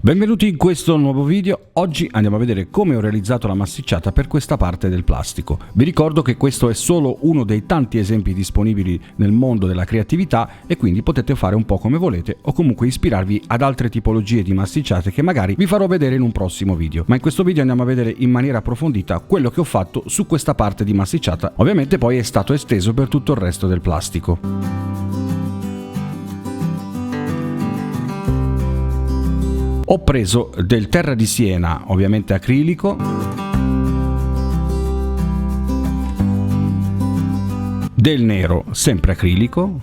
Benvenuti in questo nuovo video. Oggi andiamo a vedere come ho realizzato la massicciata per questa parte del plastico. Vi ricordo che questo è solo uno dei tanti esempi disponibili nel mondo della creatività e quindi potete fare un po' come volete o comunque ispirarvi ad altre tipologie di massicciate che magari vi farò vedere in un prossimo video. Ma in questo video andiamo a vedere in maniera approfondita quello che ho fatto su questa parte di massicciata. Ovviamente poi è stato esteso per tutto il resto del plastico. Ho preso del terra di Siena, ovviamente acrilico, del nero, sempre acrilico,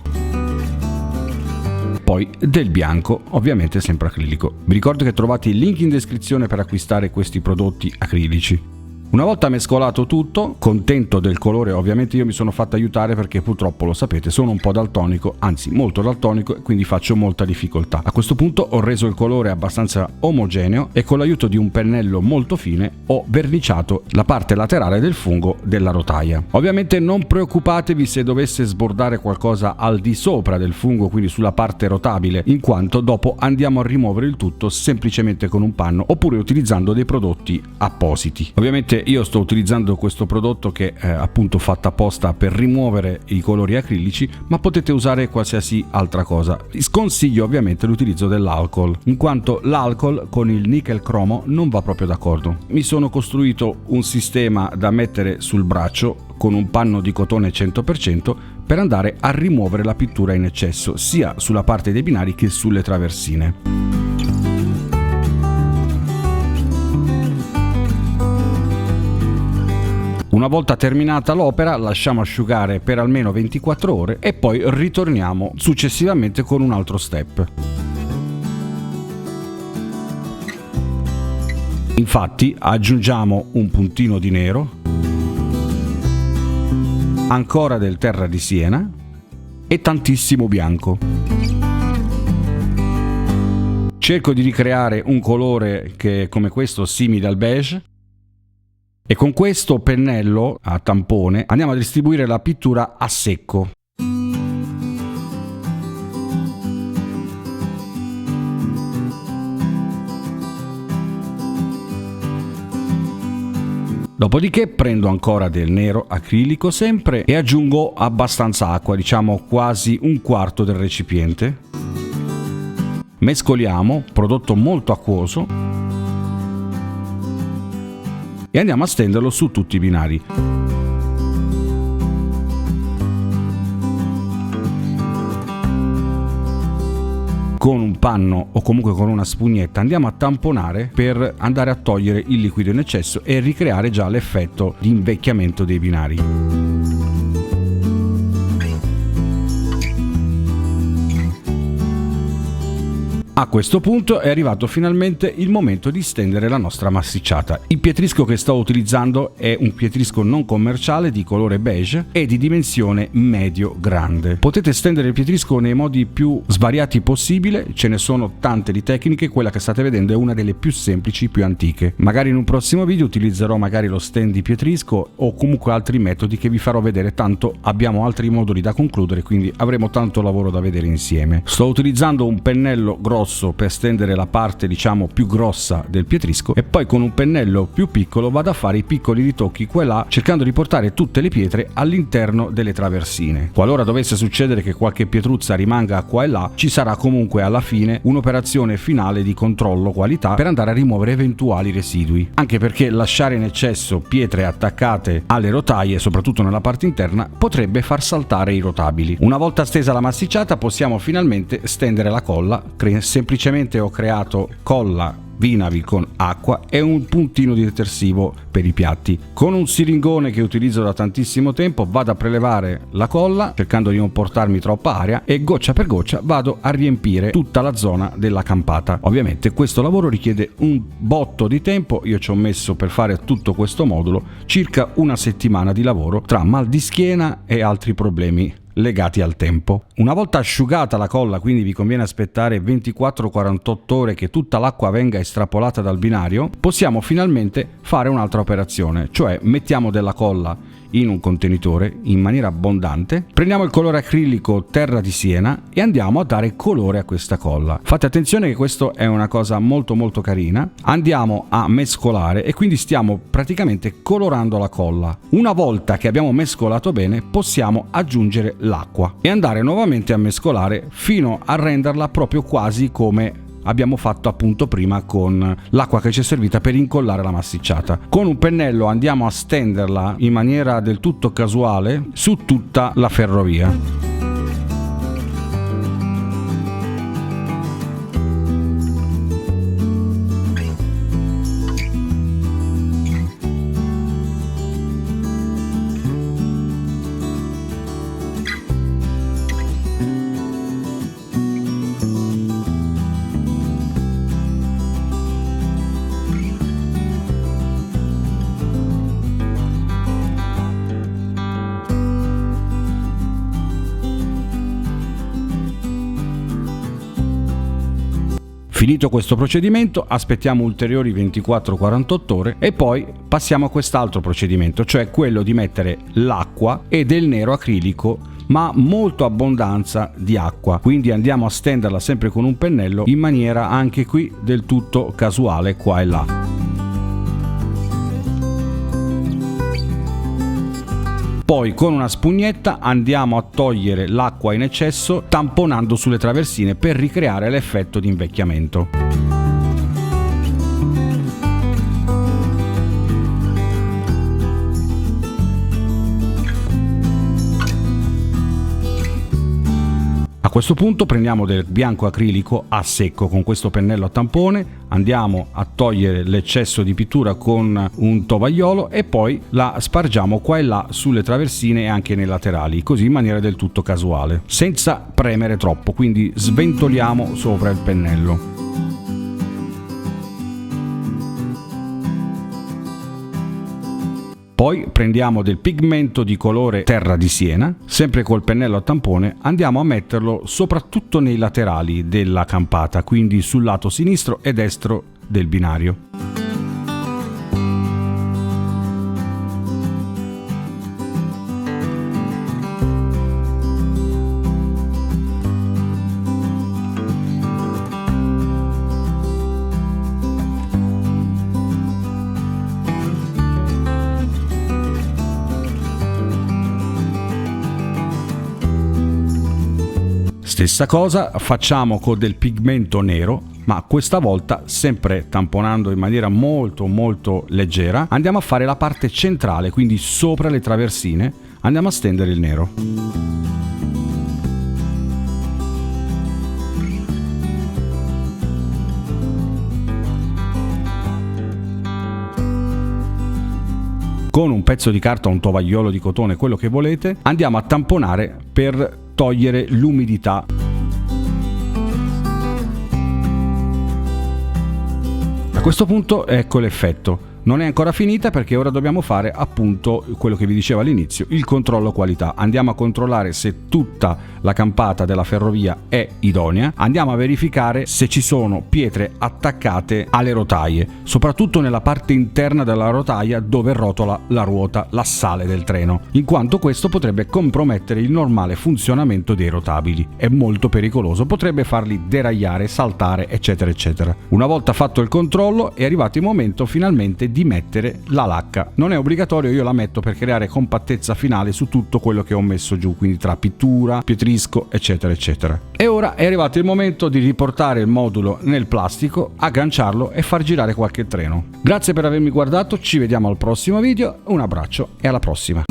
poi del bianco, ovviamente sempre acrilico. Vi ricordo che trovate il link in descrizione per acquistare questi prodotti acrilici. Una volta mescolato tutto, contento del colore, ovviamente io mi sono fatto aiutare perché purtroppo lo sapete, sono un po' daltonico, anzi molto daltonico, e quindi faccio molta difficoltà. A questo punto ho reso il colore abbastanza omogeneo e con l'aiuto di un pennello molto fine ho verniciato la parte laterale del fungo della rotaia. Ovviamente non preoccupatevi se dovesse sbordare qualcosa al di sopra del fungo, quindi sulla parte rotabile, in quanto dopo andiamo a rimuovere il tutto semplicemente con un panno oppure utilizzando dei prodotti appositi. Ovviamente io sto utilizzando questo prodotto che è appunto fatto apposta per rimuovere i colori acrilici, ma potete usare qualsiasi altra cosa. Sconsiglio ovviamente l'utilizzo dell'alcol, in quanto l'alcol con il nickel cromo non va proprio d'accordo. Mi sono costruito un sistema da mettere sul braccio con un panno di cotone 100% per andare a rimuovere la pittura in eccesso sia sulla parte dei binari che sulle traversine. Una volta terminata l'opera lasciamo asciugare per almeno 24 ore e poi ritorniamo successivamente con un altro step. Infatti aggiungiamo un puntino di nero, ancora del terra di Siena e tantissimo bianco. Cerco di ricreare un colore che è come questo, simile al beige. E con questo pennello a tampone andiamo a distribuire la pittura a secco. Dopodiché prendo ancora del nero acrilico sempre e aggiungo abbastanza acqua, diciamo quasi un quarto del recipiente. Mescoliamo, prodotto molto acquoso. E andiamo a stenderlo su tutti i binari. Con un panno o comunque con una spugnetta andiamo a tamponare per andare a togliere il liquido in eccesso e ricreare già l'effetto di invecchiamento dei binari. A questo punto è arrivato finalmente il momento di stendere la nostra massicciata. Il pietrisco che sto utilizzando è un pietrisco non commerciale di colore beige e di dimensione medio-grande. Potete stendere il pietrisco nei modi più svariati possibile, ce ne sono tante di tecniche, quella che state vedendo è una delle più semplici, più antiche. Magari in un prossimo video utilizzerò magari lo stand di pietrisco o comunque altri metodi che vi farò vedere, tanto abbiamo altri moduli da concludere, quindi avremo tanto lavoro da vedere insieme. Sto utilizzando un pennello grosso per stendere la parte diciamo più grossa del pietrisco e poi con un pennello più piccolo vado a fare i piccoli ritocchi qua e là, cercando di portare tutte le pietre all'interno delle traversine. Qualora dovesse succedere che qualche pietruzza rimanga qua e là, ci sarà comunque alla fine un'operazione finale di controllo qualità per andare a rimuovere eventuali residui, anche perché lasciare in eccesso pietre attaccate alle rotaie, soprattutto nella parte interna, potrebbe far saltare i rotabili. Una volta stesa la massicciata possiamo finalmente stendere la colla. Semplicemente ho creato colla Vinavil con acqua e un puntino di detersivo per i piatti. Con un siringone che utilizzo da tantissimo tempo vado a prelevare la colla cercando di non portarmi troppa aria e goccia per goccia vado a riempire tutta la zona della campata. Ovviamente questo lavoro richiede un botto di tempo, io ci ho messo per fare tutto questo modulo circa una settimana di lavoro tra mal di schiena e altri problemi legati al tempo. Una volta asciugata la colla, quindi vi conviene aspettare 24-48 ore che tutta l'acqua venga estrapolata dal binario, possiamo finalmente fare un'altra operazione, cioè mettiamo della colla in un contenitore in maniera abbondante, prendiamo il colore acrilico Terra di Siena e andiamo a dare colore a questa colla. Fate attenzione che questo è una cosa molto carina. Andiamo a mescolare e quindi stiamo praticamente colorando la colla. Una volta che abbiamo mescolato bene, possiamo aggiungere l'acqua e andare nuovamente a mescolare fino a renderla proprio quasi come abbiamo fatto appunto prima con l'acqua che ci è servita per incollare la massicciata. Con un pennello andiamo a stenderla in maniera del tutto casuale su tutta la ferrovia. Finito questo procedimento, aspettiamo ulteriori 24-48 ore e poi passiamo a quest'altro procedimento, cioè quello di mettere l'acqua e del nero acrilico, ma molto abbondanza di acqua, quindi andiamo a stenderla sempre con un pennello in maniera anche qui del tutto casuale qua e là. Poi con una spugnetta andiamo a togliere l'acqua in eccesso tamponando sulle traversine per ricreare l'effetto di invecchiamento. A questo punto prendiamo del bianco acrilico a secco con questo pennello a tampone, andiamo a togliere l'eccesso di pittura con un tovagliolo e poi la spargiamo qua e là sulle traversine e anche nei laterali, così in maniera del tutto casuale, senza premere troppo, quindi sventoliamo sopra il pennello. Poi prendiamo del pigmento di colore Terra di Siena, sempre col pennello a tampone, andiamo a metterlo soprattutto nei laterali della campata, quindi sul lato sinistro e destro del binario. Stessa cosa facciamo con del pigmento nero, ma questa volta sempre tamponando in maniera molto leggera. Andiamo a fare la parte centrale, quindi sopra le traversine andiamo a stendere il nero. Con un pezzo di carta, un tovagliolo di cotone, quello che volete, andiamo a tamponare per togliere l'umidità. A questo punto ecco l'effetto. Non è ancora finita perché ora dobbiamo fare appunto quello che vi dicevo all'inizio, il controllo qualità. Andiamo a controllare se tutta la campata della ferrovia è idonea, andiamo a verificare se ci sono pietre attaccate alle rotaie, soprattutto nella parte interna della rotaia dove rotola la ruota, l'assale del treno, in quanto questo potrebbe compromettere il normale funzionamento dei rotabili. È molto pericoloso, potrebbe farli deragliare, saltare, eccetera eccetera. Una volta fatto il controllo è arrivato il momento finalmente di mettere la lacca. Non è obbligatorio, io la metto per creare compattezza finale su tutto quello che ho messo giù, quindi tra pittura, pietrisco, eccetera eccetera. E ora è arrivato il momento di riportare il modulo nel plastico, agganciarlo e far girare qualche treno. Grazie per avermi guardato, ci vediamo al prossimo video, un abbraccio e alla prossima.